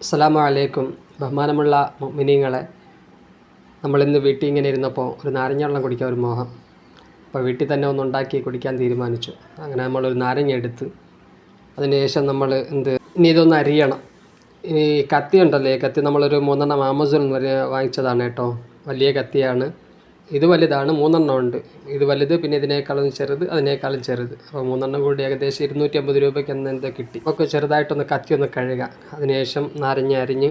അസ്സലാമു അലൈക്കും. ബഹുമാനമുള്ള മുഅ്മിനീങ്ങളെ, നമ്മളിന്ന് വീട്ടിൽ ഇങ്ങനെ ഇരുന്നപ്പോൾ ഒരു നാരങ്ങ വെള്ളം കുടിക്കാൻ ഒരു മോഹം. അപ്പോൾ വീട്ടിൽ തന്നെ ഒന്നുണ്ടാക്കി കുടിക്കാൻ തീരുമാനിച്ചു. അങ്ങനെ നമ്മളൊരു നാരങ്ങ എടുത്ത് അതിനുശേഷം നമ്മൾ ഇനി ഇതൊന്ന് അരിയണം. ഈ കത്തി ഉണ്ടല്ലോ, ഈ കത്തി നമ്മളൊരു 3 ആമസോൺ വരെ വാങ്ങിച്ചതാണ് കേട്ടോ. വലിയ കത്തിയാണ്. ഇത് വലുതാണ്, 3 ഉണ്ട്. ഇത് വലുത്, പിന്നെ ഇതിനേക്കാളും ചെറുത്, അതിനേക്കാളും ചെറുത്. അപ്പോൾ 3 കൂടി ഏകദേശം 250 രൂപയ്ക്ക് എന്താ കിട്ടി. നമുക്ക് ചെറുതായിട്ടൊന്ന് കത്തി ഒന്ന് കഴുകാം. അതിനുശേഷം നാരങ്ങ അരിഞ്ഞ്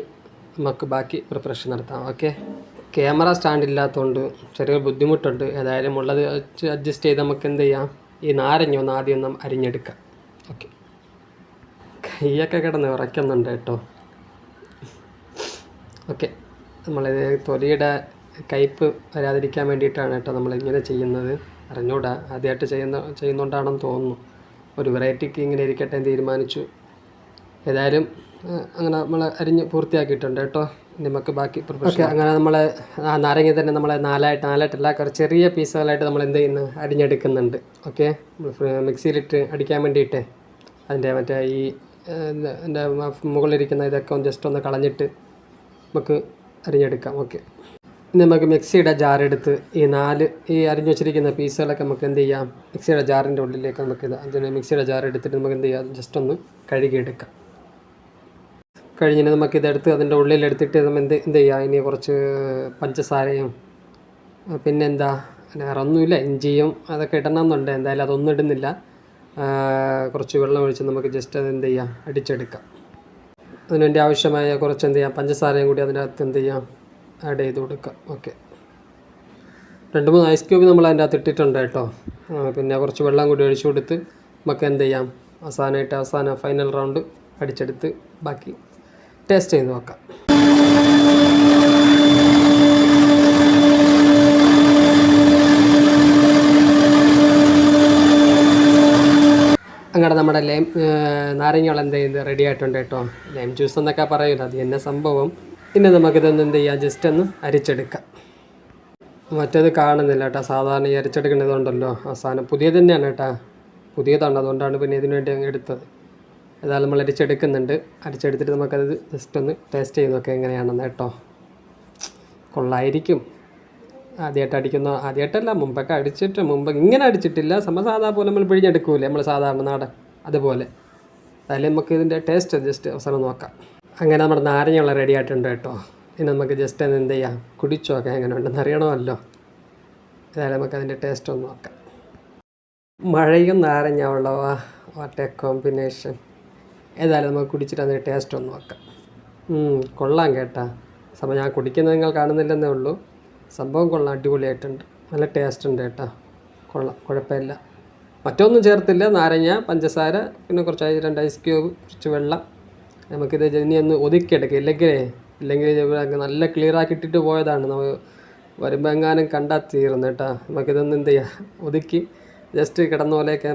നമുക്ക് ബാക്കി പ്രിപ്പറേഷൻ നടത്താം. ഓക്കെ. ക്യാമറ സ്റ്റാൻഡ് ഇല്ലാത്തതുകൊണ്ട് ചെറിയ ബുദ്ധിമുട്ടുണ്ട്. ഏതായാലും ഉള്ളത് അഡ്ജസ്റ്റ് ചെയ്ത് നമുക്ക് എന്ത് ചെയ്യാം, ഈ നാരങ്ങ ഒന്ന് ആദ്യം ഒന്ന് അരിഞ്ഞെടുക്കാം. ഓക്കെ. കൈയൊക്കെ കിടന്ന് ഉറയ്ക്കുന്നുണ്ട് കേട്ടോ. ഓക്കെ. നമ്മളിത് തൊലിയുടെ കയ്പ്പ് വരാതിരിക്കാൻ വേണ്ടിയിട്ടാണ് കേട്ടോ നമ്മളിങ്ങനെ ചെയ്യുന്നത്. അറിഞ്ഞൂടാ, ആദ്യമായിട്ട് ചെയ്യുന്നതുകൊണ്ടാണെന്ന് തോന്നുന്നു. ഒരു വെറൈറ്റിക്ക് ഇങ്ങനെ ഇരിക്കട്ടെ എന്ന് തീരുമാനിച്ചു. ഏതായാലും അങ്ങനെ നമ്മൾ അരിഞ്ഞ് പൂർത്തിയാക്കിയിട്ടുണ്ട് കേട്ടോ. നമുക്ക് ബാക്കി പ്രിപ്പറേഷൻ. അങ്ങനെ നമ്മൾ ആ നാരങ്ങ തന്നെ നമ്മൾ നാലായിട്ടല്ല, ചെറിയ പീസുകളായിട്ട് നമ്മൾ എന്ത് ചെയ്യുന്നു, അരിഞ്ഞെടുക്കുന്നുണ്ട്. ഓക്കെ. മിക്സിയിലിട്ട് അടിക്കാൻ വേണ്ടിയിട്ട് അതിൻ്റെ മറ്റേ ഈ എൻ്റെ മുകളിലിരിക്കുന്ന ഇതൊക്കെ ജസ്റ്റ് ഒന്ന് കളഞ്ഞിട്ട് നമുക്ക് അരിഞ്ഞെടുക്കാം. ഓക്കെ. ഇനി നമുക്ക് മിക്സിയുടെ ജാറെടുത്ത് ഈ അരിഞ്ഞു വെച്ചിരിക്കുന്ന പീസുകളൊക്കെ നമുക്ക് എന്ത് ചെയ്യാം, മിക്സിയുടെ ജാറിൻ്റെ ഉള്ളിലേക്ക് നമുക്ക് അതിന് മിക്സിയുടെ ജാറെടുത്തിട്ട് നമുക്ക് എന്ത് ചെയ്യാം, ജസ്റ്റ് ഒന്ന് കഴുകിയെടുക്കാം. കഴിഞ്ഞിട്ട് നമുക്കിതെടുത്ത് അതിൻ്റെ ഉള്ളിലെടുത്തിട്ട് നമ്മൾ എന്ത് ചെയ്യാം, ഇനി കുറച്ച് പഞ്ചസാരയും പിന്നെന്താ വേറൊന്നുമില്ല, ഇഞ്ചിയും അതൊക്കെ ഇടണമെന്നുണ്ട്. എന്തായാലും അതൊന്നും ഇടുന്നില്ല. കുറച്ച് വെള്ളം ഒഴിച്ച് നമുക്ക് ജസ്റ്റ് അത് എന്ത് ചെയ്യാം, അടിച്ചെടുക്കാം. അതിനുവേണ്ടി ആവശ്യമായ കുറച്ച് എന്ത് ചെയ്യാം, പഞ്ചസാരയും കൂടി അതിനകത്ത് എന്ത് ചെയ്യാം, ആഡ് ചെയ്ത് കൊടുക്കാം. ഓക്കെ. 2-3 ഐസ് ക്യൂബ് നമ്മൾ അതിൻ്റെ അകത്ത് ഇട്ടിട്ടുണ്ട് കേട്ടോ. പിന്നെ കുറച്ച് വെള്ളം കൂടി ഒഴിച്ചു കൊടുത്ത് നമുക്ക് എന്ത് ചെയ്യാം, അവസാനം ഫൈനൽ റൗണ്ട് അടിച്ചെടുത്ത് ബാക്കി ടേസ്റ്റ് ചെയ്ത് നോക്കാം. അങ്ങനെ നമ്മുടെ നാരങ്ങ എന്ത് ചെയ്ത് റെഡി ആയിട്ടുണ്ട് കേട്ടോ. ലൈം ജ്യൂസ് എന്നൊക്കെ പറയില്ല, അത് തന്നെ സംഭവം. പിന്നെ നമുക്കിതൊന്ന് എന്ത് ചെയ്യാം, ജസ്റ്റ് ഒന്ന് അരിച്ചെടുക്കാം. മറ്റേത് കാണുന്നില്ല കേട്ടോ, സാധാരണ ഈ അരിച്ചെടുക്കുന്നതുണ്ടല്ലോ അവസാനം. പുതിയത് തന്നെയാണ് കേട്ടോ, പുതിയതാണ്, അതുകൊണ്ടാണ് പിന്നെ ഇതിനു വേണ്ടി അങ്ങ് എടുത്തത്. ഏതായാലും നമ്മൾ അരിച്ചെടുക്കുന്നുണ്ട്. അരിച്ചെടുത്തിട്ട് നമുക്കത് ജസ്റ്റ് ഒന്ന് ടേസ്റ്റ് ചെയ്ത് നോക്കാം എങ്ങനെയാണെന്ന് കേട്ടോ. കൊള്ളായിരിക്കും. ആദ്യമായിട്ടല്ല, മുമ്പ് ഇങ്ങനെ അടിച്ചിട്ടില്ല. സാധാ പോലെ നമ്മൾ പിഴിഞ്ഞെടുക്കൂലേ നമ്മൾ സാധാരണ നാടൻ, അതുപോലെ. അതിൽ നമുക്ക് ഇതിൻ്റെ ടേസ്റ്റ് ജസ്റ്റ് അവസാനം നോക്കാം. അങ്ങനെ നമ്മുടെ നാരങ്ങ റെഡി ആയിട്ടുണ്ട് കേട്ടോ. ഇനി നമുക്ക് ജസ്റ്റ് ഒന്ന് എന്ത് ചെയ്യാം, കുടിച്ചു നോക്കാം എങ്ങനെ ഉണ്ടെന്ന് അറിയണമല്ലോ. ഏതായാലും നമുക്ക് അതിൻ്റെ ടേസ്റ്റ് ഒന്ന് നോക്കാം. മഴയും നാരങ്ങ വെള്ളവാ, വാട്ട് എ കോമ്പിനേഷൻ. ഏതായാലും നമുക്ക് കുടിച്ചിട്ട് അതിൻ്റെ ടേസ്റ്റ് ഒന്ന് നോക്കാം. കൊള്ളാം കേട്ടാ. ഞാൻ കുടിക്കുന്നത് നിങ്ങൾ കാണുന്നില്ലെന്നേ ഉള്ളൂ. സംഭവം കൊള്ളാം, അടിപൊളിയായിട്ടുണ്ട്. നല്ല ടേസ്റ്റ് ഉണ്ട് കേട്ടോ. കൊള്ളാം, കുഴപ്പമില്ല. മറ്റൊന്നും ചേർത്തില്ല, നാരങ്ങ, പഞ്ചസാര, പിന്നെ കുറച്ച് 2 ഐസ് ക്യൂബ്, കുറച്ച് വെള്ളം. നമുക്കിത് ഇനി ഒന്ന് ഒതുക്കിയെടുക്കുക. ഇല്ലെങ്കിൽ നല്ല ക്ലിയർ ആക്കിയിട്ടിട്ട് പോയതാണ്. നമ്മൾ വരുമ്പോൾ എങ്ങാനും കണ്ടാൽ തീർന്നു കേട്ടോ. നമുക്കിതൊന്ന് എന്ത് ചെയ്യുക, ഒതുക്കി ജസ്റ്റ് കിടന്ന പോലെയൊക്കെ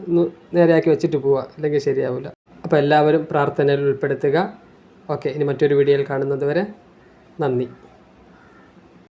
ഒന്ന് നേരെയാക്കി വെച്ചിട്ട് പോവുക, ഇല്ലെങ്കിൽ ശരിയാവില്ല. അപ്പോൾ എല്ലാവരും പ്രാർത്ഥനയിൽ ഉൾപ്പെടുത്തുക. ഓക്കെ. ഇനി മറ്റൊരു വീഡിയോയിൽ കാണുന്നത് വരെ നന്ദി.